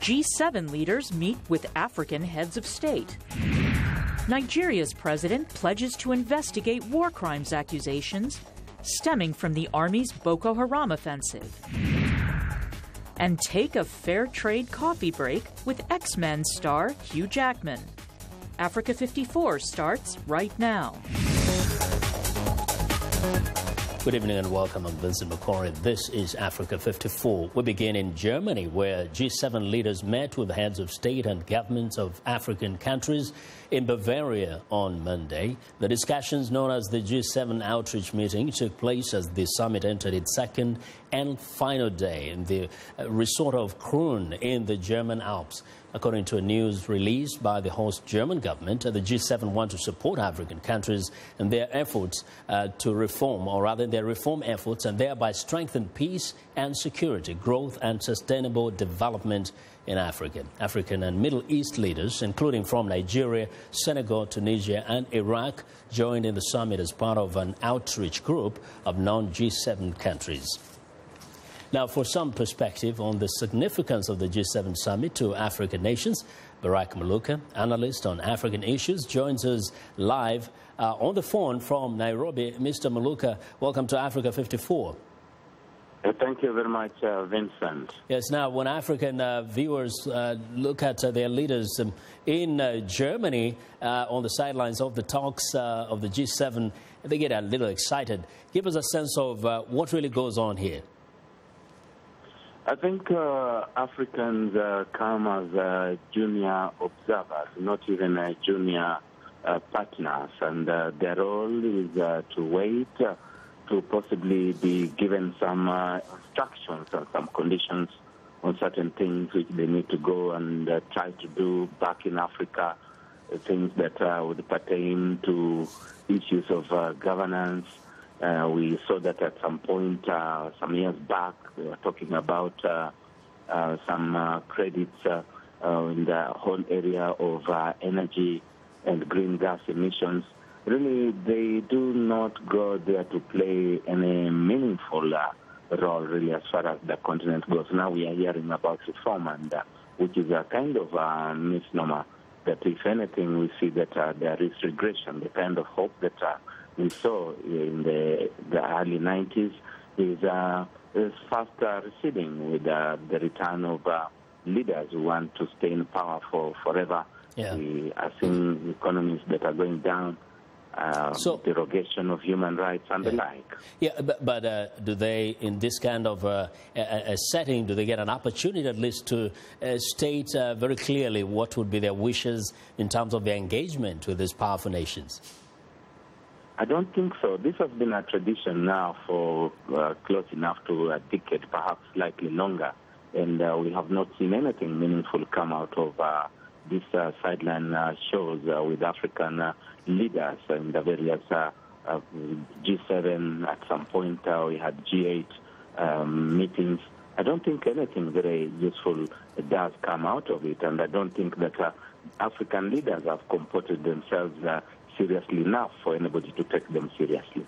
G7 leaders meet with African heads of state. Nigeria's president pledges to investigate war crimes accusations stemming from the Army's Boko Haram offensive. And take a fair trade coffee break with X-Men star Hugh Jackman. Africa 54 starts right now. Good evening and welcome. I'm Vincent Makori. This is Africa 54. We begin in Germany, where G7 leaders met with heads of state and governments of African countries in Bavaria on Monday. The discussions, known as the G7 outreach meeting, took place as the summit entered its second and final day in the resort of Kroon in the German Alps. According to a news released by the host German government, the G7 want to support African countries in their efforts to reform, or rather their reform efforts, and thereby strengthen peace and security, growth and sustainable development in Africa. African and Middle East leaders, including from Nigeria, Senegal, Tunisia and Iraq, joined in the summit as part of an outreach group of non-G7 countries. Now, for some perspective on the significance of the G7 summit to African nations, Barack Maluka, analyst on African issues, joins us live on the phone from Nairobi. Mr. Maluka, welcome to Africa 54. Thank you very much, Vincent. Yes, now, when African viewers look at their leaders in Germany on the sidelines of the talks of the G7, they get a little excited. Give us a sense of what really goes on here. I think Africans come as junior observers, not even junior partners, and their role is to wait to possibly be given some instructions and some conditions on certain things which they need to go and try to do back in Africa, things that would pertain to issues of governance. We saw that at some point, some years back, we were talking about some credits in the whole area of energy and green gas emissions. Really, they do not go there to play any meaningful role, really, as far as the continent goes. Now we are hearing about reform, and which is a kind of a misnomer, that if anything, we see that there is regression. The kind of hope that we saw in the early 90s is fast receding with the return of leaders who want to stay in power for forever. Yeah. We are seeing economies that are going down, derogation of human rights and the like. Yeah, but do they, in this kind of a setting, do they get an opportunity at least to state very clearly what would be their wishes in terms of their engagement with these powerful nations? I don't think so. This has been a tradition now for close enough to a decade, perhaps slightly longer, and we have not seen anything meaningful come out of these sideline shows with African leaders in the various G7. At some point, we had G8 meetings. I don't think anything very useful does come out of it, and I don't think that African leaders have comported themselves seriously enough for anybody to take them seriously.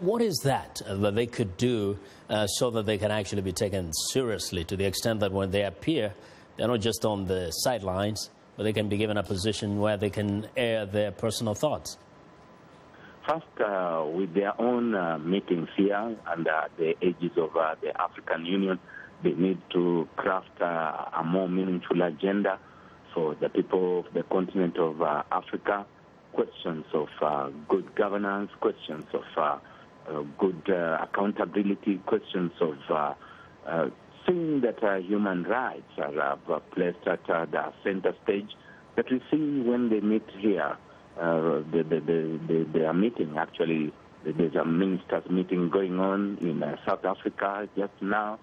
What is that they could do so that they can actually be taken seriously, to the extent that when they appear, they're not just on the sidelines, but they can be given a position where they can air their personal thoughts? First, with their own meetings here under the aegis of the African Union, they need to craft a more meaningful agenda for the people of the continent of Africa. Questions of good governance, questions of good accountability, questions of seeing that human rights are placed at the center stage. That we see when they meet here, they are meeting actually. There's a ministers' meeting going on in South Africa just now.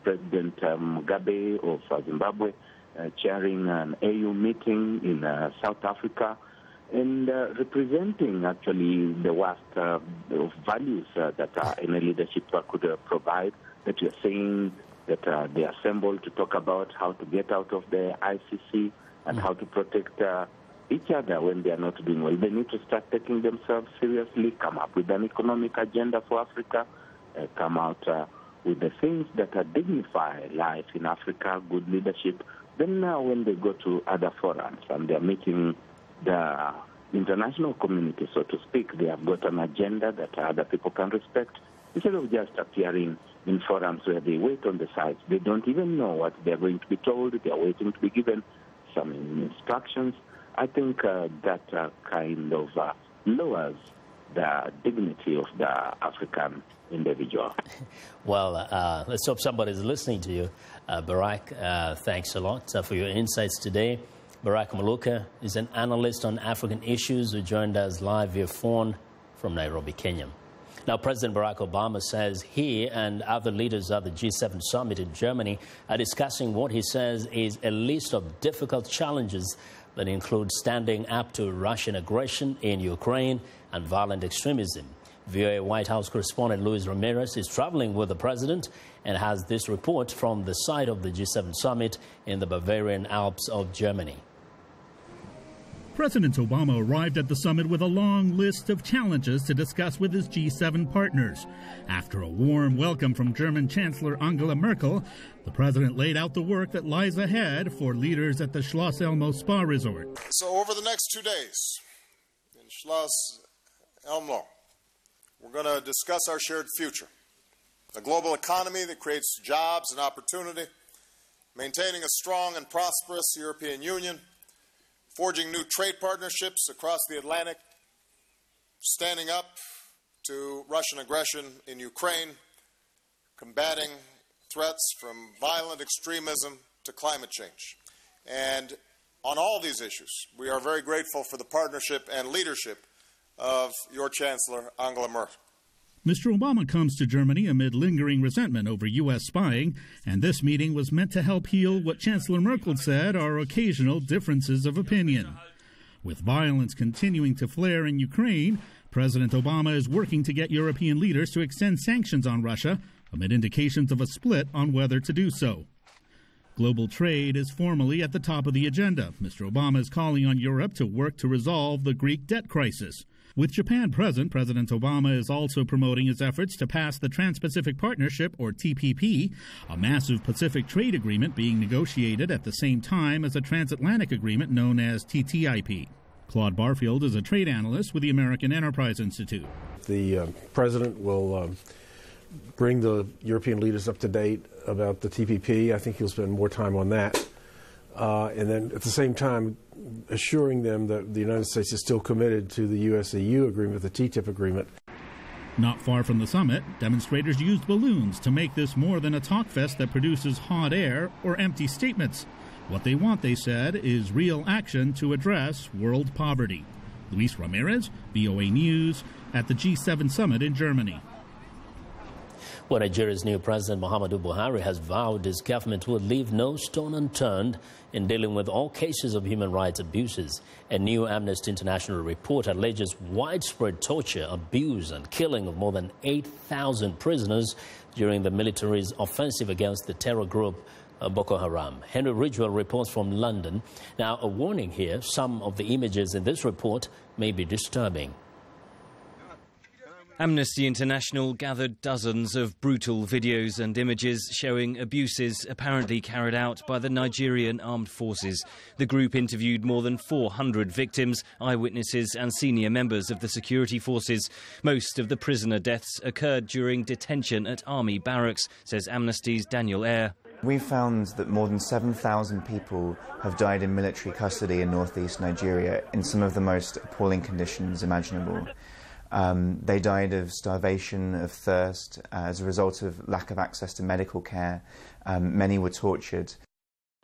President Mugabe of Zimbabwe chairing an AU meeting in South Africa, and representing actually the worst of values that any leadership could provide, that you're saying that they assembled to talk about how to get out of the ICC and how to protect each other when they are not doing well. They need to start taking themselves seriously, come up with an economic agenda for Africa, come out with the things that dignify life in Africa, good leadership. Then now when they go to other forums and they're meeting the international community, so to speak, they have got an agenda that other people can respect. Instead of just appearing in forums where they wait on the sides, they don't even know what they're going to be told. They're waiting to be given some instructions. I think that kind of lowers the dignity of the African individual. Well, let's hope somebody's listening to you. Barak, thanks a lot for your insights today. Barak Maluka is an analyst on African issues who joined us live via phone from Nairobi, Kenya. Now, President Barack Obama says he and other leaders at the G7 summit in Germany are discussing what he says is a list of difficult challenges that include standing up to Russian aggression in Ukraine and violent extremism. VOA White House correspondent Luis Ramirez is traveling with the president and has this report from the site of the G7 summit in the Bavarian Alps of Germany. President Obama arrived at the summit with a long list of challenges to discuss with his G7 partners. After a warm welcome from German Chancellor Angela Merkel, the president laid out the work that lies ahead for leaders at the Schloss Elmo Spa Resort. So over the next 2 days in Schloss Elmo, we're going to discuss our shared future, a global economy that creates jobs and opportunity, maintaining a strong and prosperous European Union, forging new trade partnerships across the Atlantic, standing up to Russian aggression in Ukraine, combating threats from violent extremism to climate change. And on all these issues, we are very grateful for the partnership and leadership of your Chancellor, Angela Merkel. Mr. Obama comes to Germany amid lingering resentment over U.S. spying, and this meeting was meant to help heal what Chancellor Merkel said are occasional differences of opinion. With violence continuing to flare in Ukraine, President Obama is working to get European leaders to extend sanctions on Russia amid indications of a split on whether to do so. Global trade is formally at the top of the agenda. Mr. Obama is calling on Europe to work to resolve the Greek debt crisis. With Japan present, President Obama is also promoting his efforts to pass the Trans-Pacific Partnership, or TPP, a massive Pacific trade agreement being negotiated at the same time as a transatlantic agreement known as TTIP. Claude Barfield is a trade analyst with the American Enterprise Institute. The president will bring the European leaders up to date about the TPP. I think he'll spend more time on that. And then at the same time, assuring them that the United States is still committed to the U.S.-EU agreement, the TTIP agreement. Not far from the summit, demonstrators used balloons to make this more than a talk fest that produces hot air or empty statements. What they want, they said, is real action to address world poverty. Luis Ramirez, VOA News, at the G7 summit in Germany. Well, Nigeria's new president, Muhammadu Buhari, has vowed his government will leave no stone unturned in dealing with all cases of human rights abuses. A new Amnesty International report alleges widespread torture, abuse and killing of more than 8,000 prisoners during the military's offensive against the terror group Boko Haram. Henry Ridgwell reports from London. Now, a warning here, some of the images in this report may be disturbing. Amnesty International gathered dozens of brutal videos and images showing abuses apparently carried out by the Nigerian armed forces. The group interviewed more than 400 victims, eyewitnesses and senior members of the security forces. Most of the prisoner deaths occurred during detention at army barracks, says Amnesty's Daniel Eyre. We found that more than 7,000 people have died in military custody in northeast Nigeria in some of the most appalling conditions imaginable. They died of starvation, of thirst, as a result of lack of access to medical care. Many were tortured.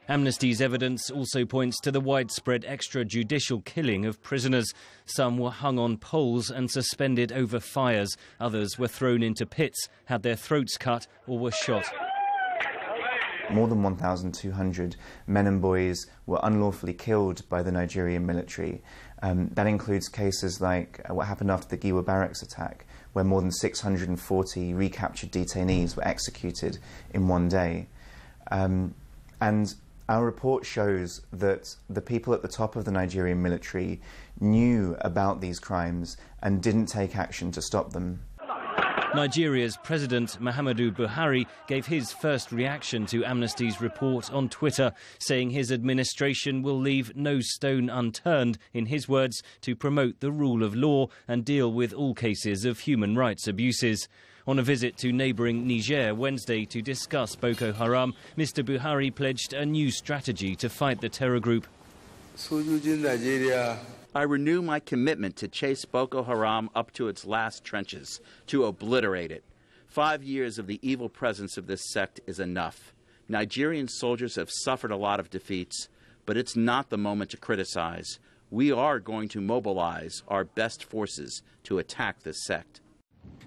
Amnesty's evidence also points to the widespread extrajudicial killing of prisoners. Some were hung on poles and suspended over fires. Others were thrown into pits, had their throats cut or were shot. More than 1,200 men and boys were unlawfully killed by the Nigerian military. That includes cases like what happened after the Giwa barracks attack, where more than 640 recaptured detainees were executed in one day. And our report shows that the people at the top of the Nigerian military knew about these crimes and didn't take action to stop them. Nigeria's President Muhammadu Buhari gave his first reaction to Amnesty's report on Twitter, saying his administration will leave no stone unturned, in his words, to promote the rule of law and deal with all cases of human rights abuses. On a visit to neighbouring Niger Wednesday to discuss Boko Haram, Mr. Buhari pledged a new strategy to fight the terror group. I renew my commitment to chase Boko Haram up to its last trenches, to obliterate it. 5 years of the evil presence of this sect is enough. Nigerian soldiers have suffered a lot of defeats, but it's not the moment to criticize. We are going to mobilize our best forces to attack this sect.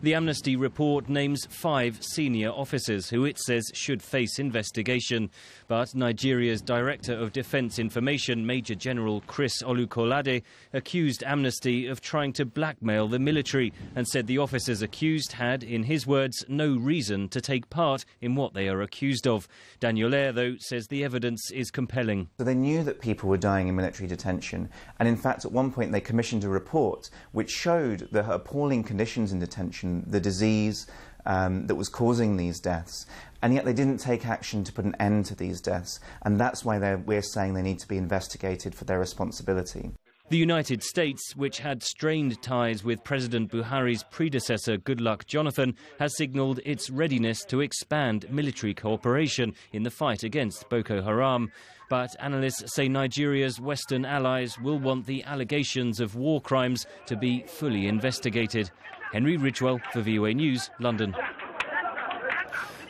The Amnesty report names 5 senior officers who it says should face investigation. But Nigeria's Director of Defence Information, Major General Chris Olukolade, accused Amnesty of trying to blackmail the military and said the officers accused had, in his words, no reason to take part in what they are accused of. Daniel Eyre, though, says the evidence is compelling. So they knew that people were dying in military detention, and in fact at one point they commissioned a report which showed the appalling conditions in detention, the disease that was causing these deaths, and yet they didn't take action to put an end to these deaths, and that's why we're saying they need to be investigated for their responsibility. The United States, which had strained ties with President Buhari's predecessor Goodluck Jonathan, has signalled its readiness to expand military cooperation in the fight against Boko Haram. But analysts say Nigeria's Western allies will want the allegations of war crimes to be fully investigated. Henry Ridgewell for VOA News, London.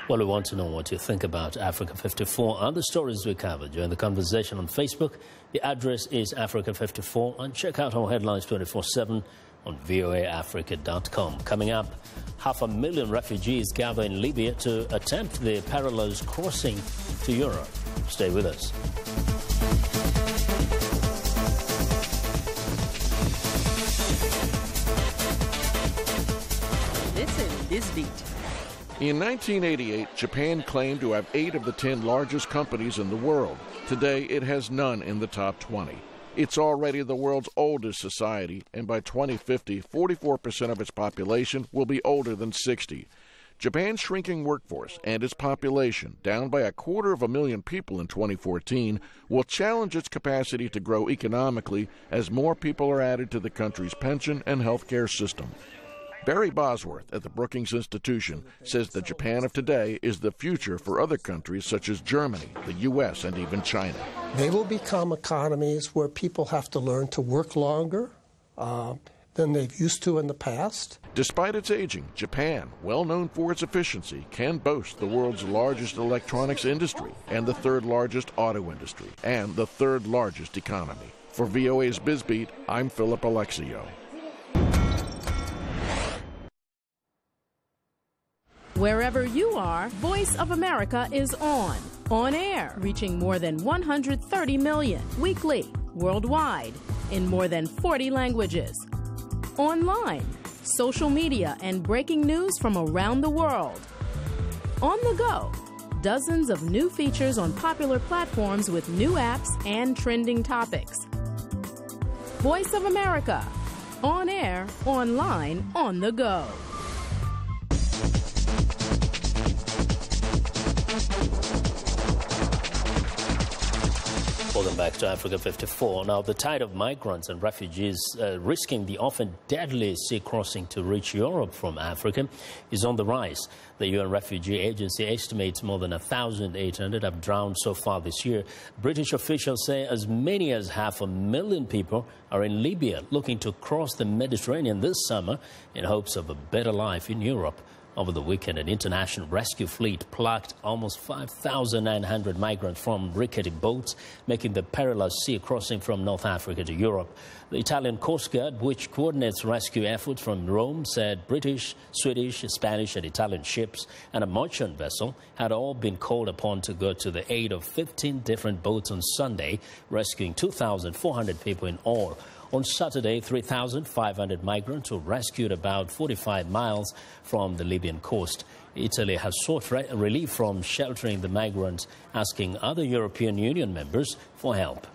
Well, we want to know what you think about Africa 54 and the stories we covered during the conversation on Facebook. The address is Africa 54, and check out our headlines 24/7 on voaafrica.com. Coming up, 500,000 refugees gather in Libya to attempt the perilous crossing to Europe. Stay with us. This is BizBeat. In 1988, Japan claimed to have 8 of the 10 largest companies in the world. Today, it has none in the top 20. It's already the world's oldest society, and by 2050, 44% of its population will be older than 60. Japan's shrinking workforce and its population, down by 250,000 people in 2014, will challenge its capacity to grow economically as more people are added to the country's pension and health care system. Barry Bosworth at the Brookings Institution says the Japan of today is the future for other countries such as Germany, the U.S., and even China. They will become economies where people have to learn to work longer than they've used to in the past. Despite its aging, Japan, well known for its efficiency, can boast the world's largest electronics industry and the 3rd largest auto industry and the 3rd largest economy. For VOA's BizBeat, I'm Philip Alexio. Wherever you are, Voice of America is on air, reaching more than 130 million weekly, worldwide, in more than 40 languages. Online, social media, and breaking news from around the world. On the go, dozens of new features on popular platforms with new apps and trending topics. Voice of America, on air, online, on the go. Welcome back to Africa 54. Now, the tide of migrants and refugees risking the often deadly sea crossing to reach Europe from Africa is on the rise. The UN Refugee Agency estimates more than 1,800 have drowned so far this year. British officials say as many as 500,000 people are in Libya looking to cross the Mediterranean this summer in hopes of a better life in Europe. Over the weekend, an international rescue fleet plucked almost 5,900 migrants from rickety boats, making the perilous sea crossing from North Africa to Europe. The Italian Coast Guard, which coordinates rescue efforts from Rome, said British, Swedish, Spanish and Italian ships and a merchant vessel had all been called upon to go to the aid of 15 different boats on Sunday, rescuing 2,400 people in all. On Saturday, 3,500 migrants were rescued about 45 miles from the Libyan coast. Italy has sought relief from sheltering the migrants, asking other European Union members for help.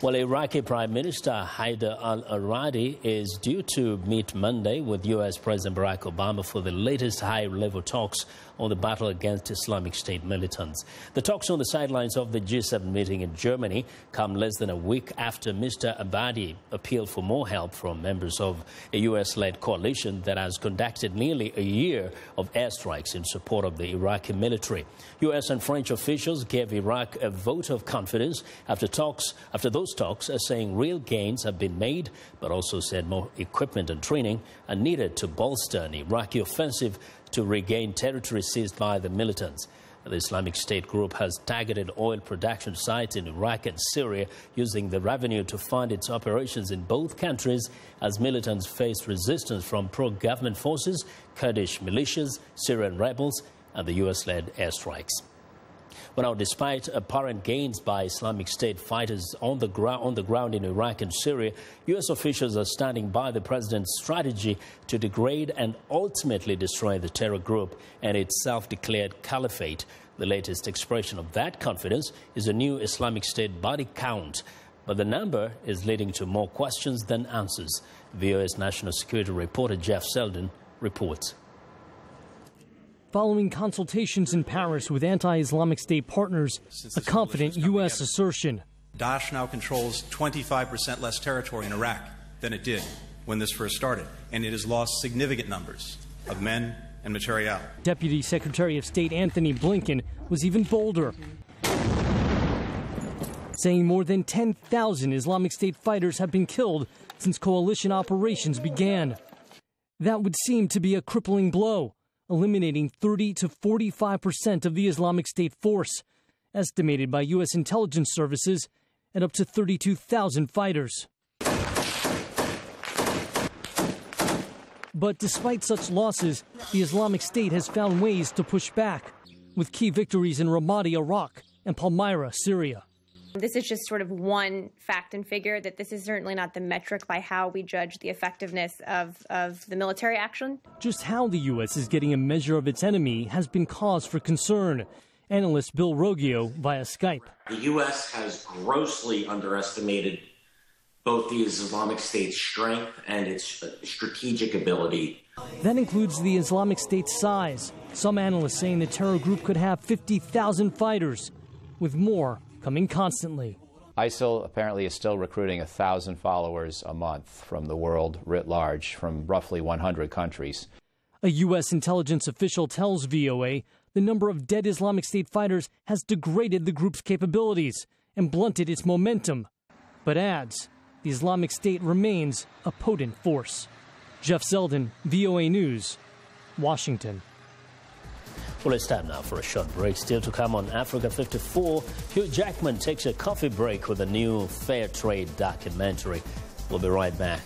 Well, Iraqi Prime Minister Haider al-Abadi is due to meet Monday with U.S. President Barack Obama for the latest high-level talks on the battle against Islamic State militants. The talks on the sidelines of the G7 meeting in Germany come less than a week after Mr. Abadi appealed for more help from members of a U.S.-led coalition that has conducted nearly a year of airstrikes in support of the Iraqi military. U.S. and French officials gave Iraq a vote of confidence after those talks, saying real gains have been made, but also said more equipment and training are needed to bolster an Iraqi offensive to regain territory seized by the militants. The Islamic State group has targeted oil production sites in Iraq and Syria, using the revenue to fund its operations in both countries as militants face resistance from pro-government forces, Kurdish militias, Syrian rebels, and the U.S.-led airstrikes. Well, now, despite apparent gains by Islamic State fighters on the ground in Iraq and Syria, U.S. officials are standing by the president's strategy to degrade and ultimately destroy the terror group and its self-declared caliphate. The latest expression of that confidence is a new Islamic State body count, but the number is leading to more questions than answers. VOA's national security reporter Jeff Selden reports. Following consultations in Paris with anti-Islamic State partners, a confident U.S. assertion. Daesh now controls 25% less territory in Iraq than it did when this first started, and it has lost significant numbers of men and materiel. Deputy Secretary of State Anthony Blinken was even bolder, saying more than 10,000 Islamic State fighters have been killed since coalition operations began. That would seem to be a crippling blow, eliminating 30 to 45% of the Islamic State force, estimated by U.S. intelligence services at up to 32,000 fighters. But despite such losses, the Islamic State has found ways to push back, with key victories in Ramadi, Iraq, and Palmyra, Syria. This is just sort of one fact and figure, that this is certainly not the metric by how we judge the effectiveness of the military action. Just how the U.S. is getting a measure of its enemy has been cause for concern. Analyst Bill Roggio via Skype. The U.S. has grossly underestimated both the Islamic State's strength and its strategic ability. That includes the Islamic State's size. Some analysts saying the terror group could have 50,000 fighters, with more coming constantly. ISIL apparently is still recruiting 1,000 followers a month from the world writ large, from roughly 100 countries. A U.S. intelligence official tells VOA the number of dead Islamic State fighters has degraded the group's capabilities and blunted its momentum, but adds the Islamic State remains a potent force. Jeff Selden, VOA News, Washington. Well, it's time now for a short break. Still to come on Africa 54, Hugh Jackman takes a coffee break with a new fair trade documentary. We'll be right back.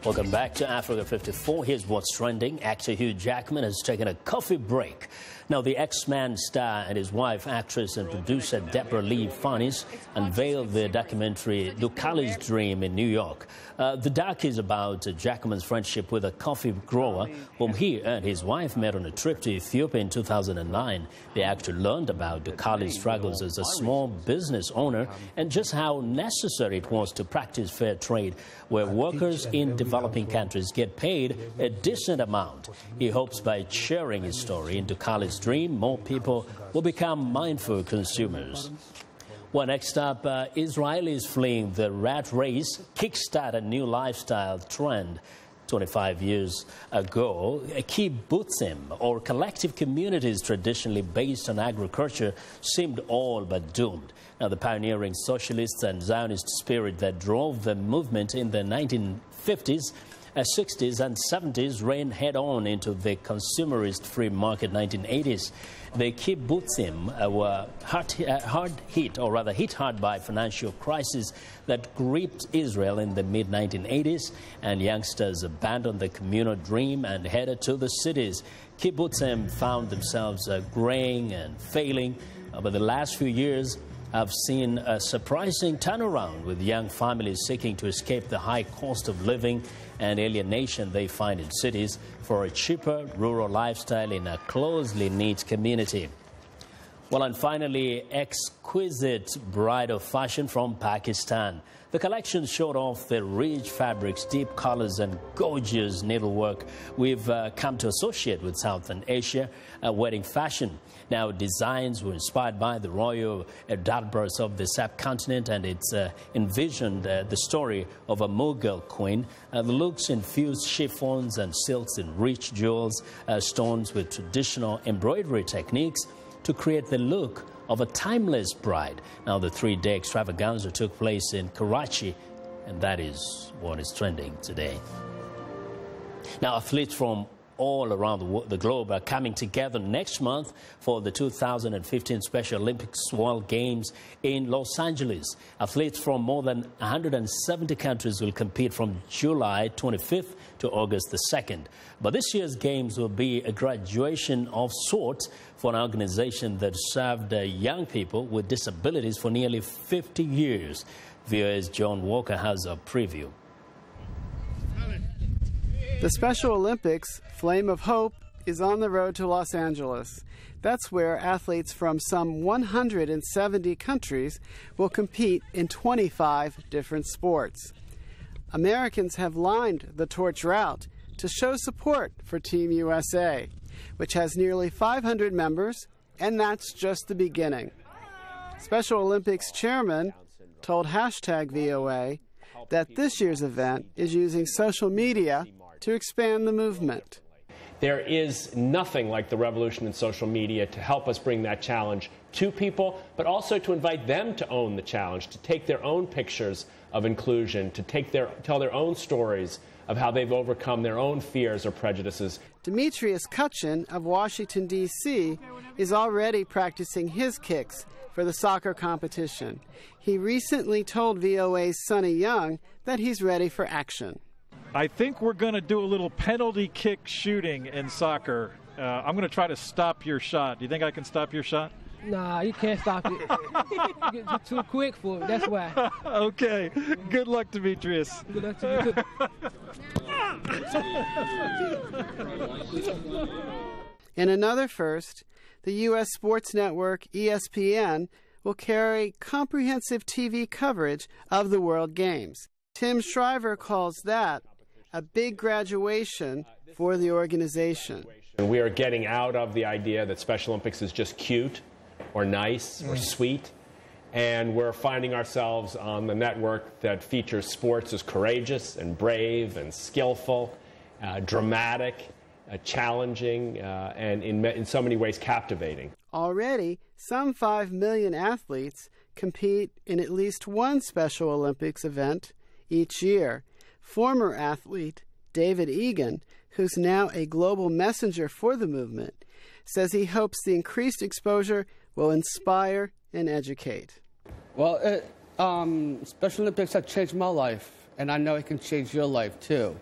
Welcome back to Africa 54. Here's what's trending. Actor Hugh Jackman has taken a coffee break. Now, the X-Men star and his wife, actress and producer Deborah Lee Furness, unveiled their documentary Lucali's Dream in New York. The doc is about Jackman's friendship with a coffee grower whom he and his wife met on a trip to Ethiopia in 2009. The actor learned about Lucali's struggles as a small business owner and just how necessary it was to practice fair trade, where workers in developing countries get paid a decent amount. He hopes by sharing his story in Lucali's Dream, more people will become mindful consumers. Well, next up, Israelis fleeing the rat race kickstart a new lifestyle trend. 25 years ago, kibbutzim, or collective communities traditionally based on agriculture, seemed all but doomed. Now, the pioneering socialist and Zionist spirit that drove the movement in the 1950s, 60s and 70s ran head-on into the consumerist free market 1980s. The kibbutzim were hit hard by financial crisis that gripped Israel in the mid-1980s, and youngsters abandoned the communal dream and headed to the cities. Kibbutzim found themselves graying and failing, but the last few years have seen a surprising turnaround, with young families seeking to escape the high cost of living and alienation they find in cities for a cheaper rural lifestyle in a closely knit community. Well, and finally, exquisite bridal fashion from Pakistan. The collection showed off the rich fabrics, deep colors, and gorgeous needlework we've come to associate with Southern Asia wedding fashion. Now, designs were inspired by the royal daughters of the subcontinent, and it's envisioned the story of a Mughal queen. The looks infused chiffons and silks in rich jewels, stones with traditional embroidery techniques to create the look of a timeless bride. Now, the three-day extravaganza took place in Karachi, and that is what is trending today. Now, athletes from all around the globe are coming together next month for the 2015 Special Olympics World Games in Los Angeles. Athletes from more than 170 countries will compete from July 25th to August the 2nd. But this year's Games will be a graduation of sorts for an organization that served young people with disabilities for nearly 50 years. VOA's John Walker has a preview. The Special Olympics, Flame of Hope, is on the road to Los Angeles. That's where athletes from some 170 countries will compete in 25 different sports. Americans have lined the torch route to show support for Team USA, which has nearly 500 members, and that's just the beginning. Special Olympics chairman told #VOA that this year's event is using social media to expand the movement. There is nothing like the revolution in social media to help us bring that challenge to people, but also to invite them to own the challenge, to take their own pictures of inclusion, to tell their own stories of how they've overcome their own fears or prejudices. Demetrius Kutchin of Washington, D.C. is already practicing his kicks for the soccer competition. He recently told VOA's Sonny Young that he's ready for action. I think we're going to do a little penalty kick shooting in soccer. I'm going to try to stop your shot. Do you think I can stop your shot? Nah, you can't stop it. You get too quick for it, that's why. Okay. Good luck, Demetrius. Good luck to you too. In another first, the U.S. sports network ESPN will carry comprehensive TV coverage of the World Games. Tim Shriver calls that a big graduation for the organization. We are getting out of the idea that Special Olympics is just cute or nice or sweet, and we're finding ourselves on the network that features sports as courageous and brave and skillful, dramatic, challenging, and in so many ways captivating. Already, some 5 million athletes compete in at least one Special Olympics event each year. Former athlete David Egan, who's now a global messenger for the movement, says he hopes the increased exposure will inspire and educate. Well, Special Olympics have changed my life, and I know it can change your life too.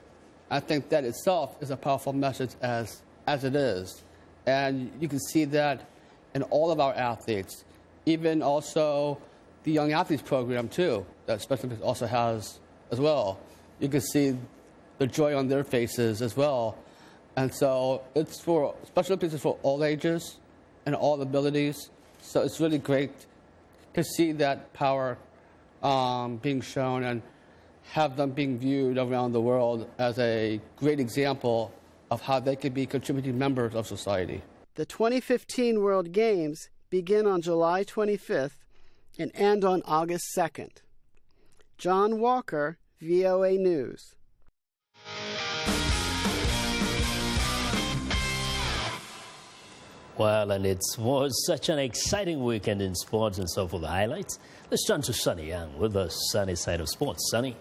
I think that itself is a powerful message as it is. And you can see that in all of our athletes, even also the Young Athletes program, too, that Special Olympics also has as well. You can see the joy on their faces as well. And so it's for Special Olympics is for all ages and all abilities. So it's really great to see that power being shown and have them being viewed around the world as a great example of how they can be contributing members of society. The 2015 World Games begin on July 25th and end on August 2nd. John Walker, VOA News. Well, and it was such an exciting weekend in sports, and so for the highlights, let's turn to Sonny Young with the sunny side of sports. Sonny.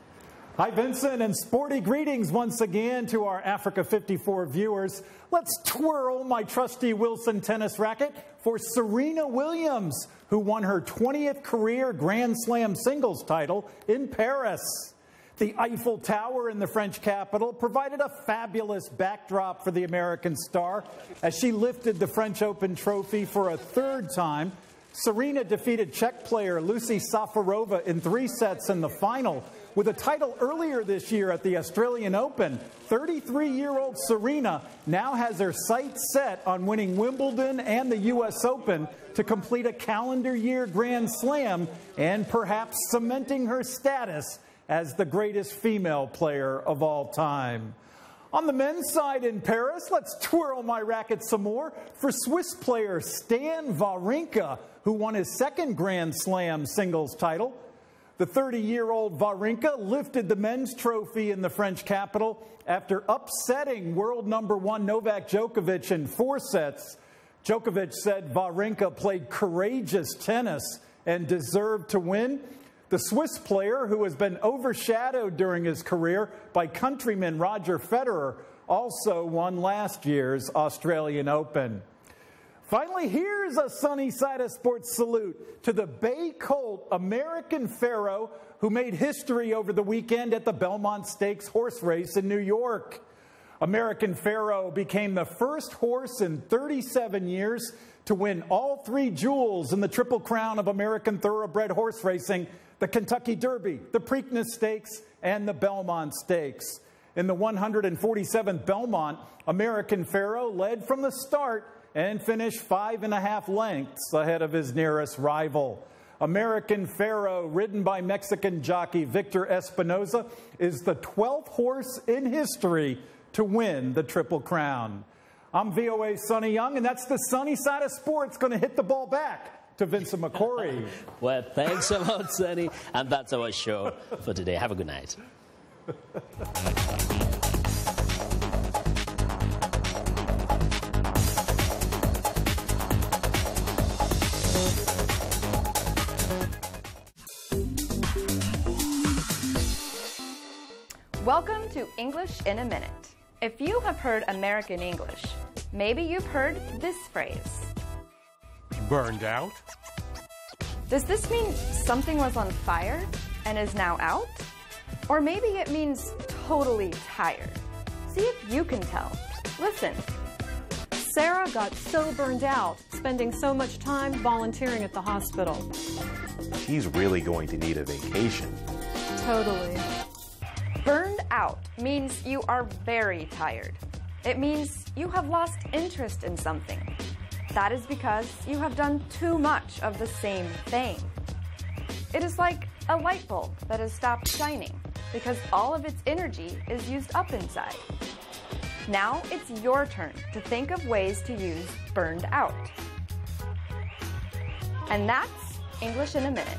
Hi, Vincent, and sporty greetings once again to our Africa 54 viewers. Let's twirl my trusty Wilson tennis racket for Serena Williams, who won her 20th career Grand Slam singles title in Paris. The Eiffel Tower in the French capital provided a fabulous backdrop for the American star as she lifted the French Open trophy for a third time. Serena defeated Czech player Lucy Safarova in 3 sets in the final. With a title earlier this year at the Australian Open, 33-year-old Serena now has her sights set on winning Wimbledon and the U.S. Open to complete a calendar year Grand Slam and perhaps cementing her status as the greatest female player of all time. On the men's side in Paris, let's twirl my racket some more for Swiss player Stan Wawrinka, who won his second Grand Slam singles title. The 30-year-old Wawrinka lifted the men's trophy in the French capital after upsetting world #1 Novak Djokovic in 4 sets. Djokovic said Wawrinka played courageous tennis and deserved to win. The Swiss player, who has been overshadowed during his career by countryman Roger Federer, also won last year's Australian Open. Finally, here's a sunny side of sports salute to the Bay Colt American Pharoah, who made history over the weekend at the Belmont Stakes horse race in New York. American Pharoah became the first horse in 37 years to win all 3 jewels in the Triple Crown of American thoroughbred horse racing: the Kentucky Derby, the Preakness Stakes, and the Belmont Stakes. In the 147th Belmont, American Pharoah led from the start and finished 5.5 lengths ahead of his nearest rival. American Pharoah, ridden by Mexican jockey Victor Espinoza, is the 12th horse in history to win the Triple Crown. I'm VOA's Sonny Young, and that's the sunny side of sports. Going to hit the ball back to Vincent Makori. Well, thanks a lot, Sonny. And that's our show for today. Have a good night. Welcome to English in a Minute. If you have heard American English, maybe you've heard this phrase. Burned out? Does this mean something was on fire and is now out? Or maybe it means totally tired. See if you can tell. Listen. Sarah got so burned out, spending so much time volunteering at the hospital. She's really going to need a vacation. Totally. Burned out means you are very tired. It means you have lost interest in something. That is because you have done too much of the same thing. It is like a light bulb that has stopped shining because all of its energy is used up inside. Now it's your turn to think of ways to use burned out. And that's English in a Minute.